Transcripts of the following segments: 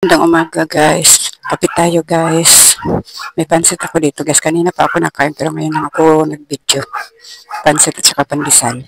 Magandang umaga guys. Kape tayo guys. May pansit ako dito guys. Kanina pa ako nakain pero ngayon lang ako nag-video. Pansit at saka pandesal.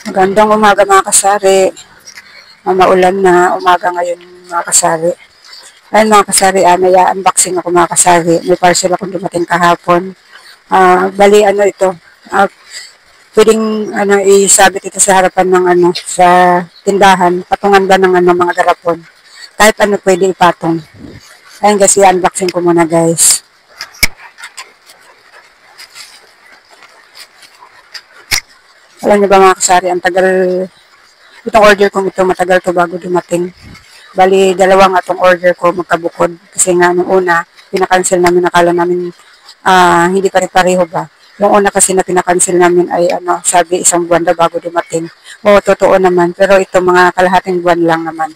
Magandang umaga mga kasari. Maulan na umaga ngayon mga kasari. Ayun mga kasari, may unboxing ako mga kasari. May parcel akong dumating kahapon. Bali ano ito, pwedeng isabit ito sa harapan ng sa tindahan, patungan ba ng mga garapon. Kahit ano pwede ipatong. Ayun guys, i-unboxing ko muna guys. Alam niyo ba mga kasari, ang tagal, itong order kong ito, matagal to bago dumating. Bali, dalawa nga itong order ko magkabukod. Kasi nga, nung una, pinakancel namin, nakala namin, hindi pare-pareho ba. Yung una kasi na pinakancel namin ay, sabi, isang buwan daw bago dumating. Oo, totoo naman. Pero ito, mga kalahating buwan lang naman.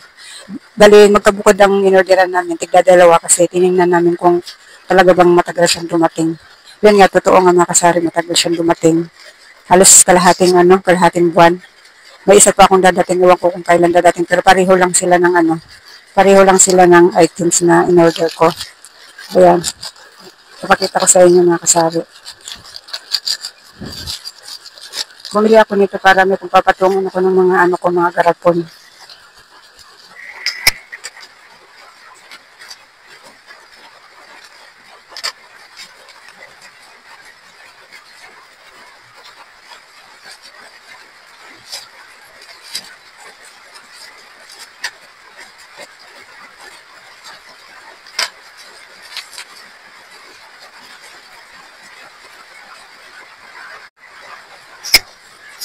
Bali, magkabukod ang inorderan namin, tigda dalawa kasi tinignan namin kung talaga bang matagal siyang dumating. Yun nga, totoo nga mga kasari, matagal siyang dumating. Halos kalahating buwan. May isa pa akong dadating, iwan ko kung kailan dadating, pero pareho lang sila ng items na in-order ko. Ayan, papakita ko sa inyo mga kasari. Bumili ako nito para may kung papatungan ako ng mga garapon.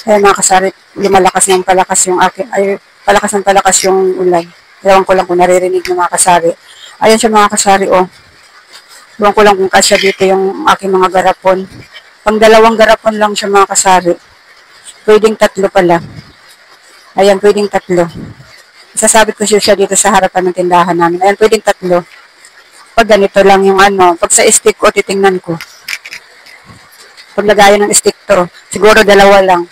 Ayan mga kasari, palakas ng palakas yung ulan. Ewan ko lang kung naririnig ng mga kasari. Ayan siya mga kasari, oh. Ewan ko lang kung kasya dito yung aking mga garapon. Pang dalawang garapon lang siya mga kasari. Pwedeng tatlo pala. Ayan, pwedeng tatlo. Isasabit ko siya dito sa harapan ng tindahan namin. Ayan, pwedeng tatlo. Pag ganito lang yung pag sa stick ko, titingnan ko. Paglagayan ng stick to, siguro dalawa lang.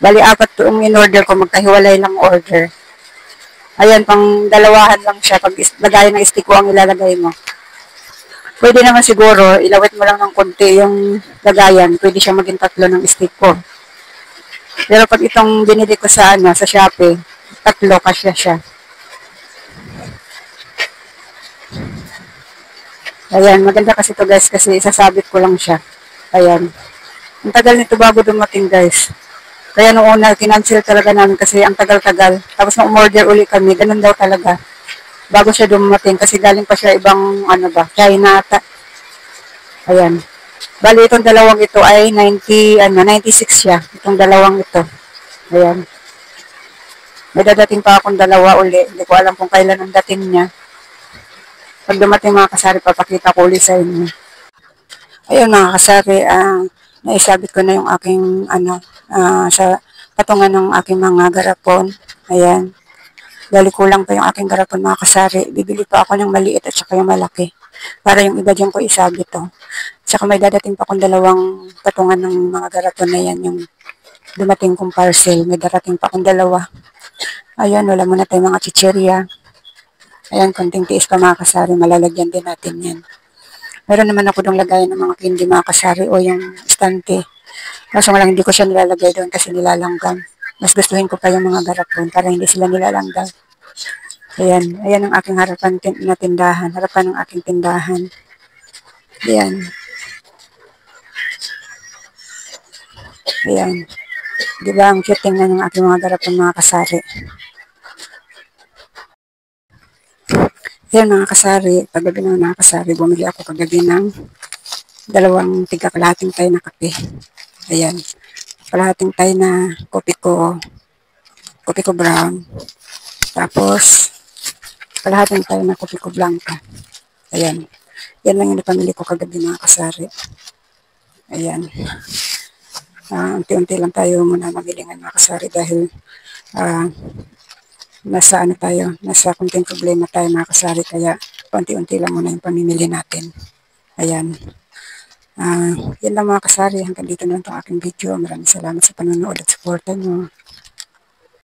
Bali, 4 to ang in-order ko, magkahiwalay lang order. Ayan, pang dalawahan lang siya. Pag lagayan ng stick ko ang ilalagay mo. Pwede naman siguro, ilawit mo lang ng konti yung lagayan. Pwede siya maging tatlo ng stick ko. Pero pag itong binili ko sa Shopee, tatlo kasya siya. Ayan, maganda kasi to guys, kasi isasabit ko lang siya. Ayan. Ang tagal nito bago dumating guys. Kaya nung una, kinancel talaga namin kasi ang tagal-tagal. Tapos nung umorder uli kami, ganun daw talaga. Bago siya dumating kasi galing pa siya ibang China ata. Ayan. Bali itong dalawang ito ay 96 siya. Itong dalawang ito. Ayan. May dadating pa akong dalawa uli. Hindi ko alam kung kailan ang dating niya. Pag dumating mga kasari, papakita ko uli sa inyo. Ayun mga kasari, naisabit ko na yung aking sa patungan ng aking mga garapon. Ayan. Dali kulang pa yung aking garapon mga kasari. Bibili pa ako ng maliit at saka yung malaki. Para yung iba dyan ko isabit to. Saka may dadating pa akong dalawang patungan ng mga garapon na yan. Yung dumating kong parcel. May darating pa akong dalawa. Ayan, wala muna tayong mga chichirya. Ayan, konting tiis pa mga kasari. Malalagyan din natin yan. Meron naman ako dong lagayan ng mga candy mga kasari o yung stante. Kaso lang hindi ko siya nilalagay doon kasi nilalanggam. Mas gustuhin ko pa yung mga garapon para hindi sila nilalanggam. Ayan. Ayan ang aking harapan na tindahan. Harapan ng aking tindahan. Ayan. Ayan. Diba ang cute tingnan ng aking mga garapon mga kasari. Ayan mga kasari. Paggabi ng mga kasari, bumili ako kagabi ng dalawang tigakalahating tayo na kape. Ayan. Kalahating tayo na kopi ko brown. Tapos, kalahating tayo na kopi ko blanca. Ayan. Yan lang yung napamili ko kagabi mga kasari. Ayan. Unti-unti lang tayo muna mamilingan mga kasari dahil nasa kunting problema tayo mga kasari. Kaya, unti-unti lang muna yung pamimili natin. Ayan. Yan lang mga kasari. Hanggang dito na itong aking video. Maraming salamat sa panonood at suporta nyo.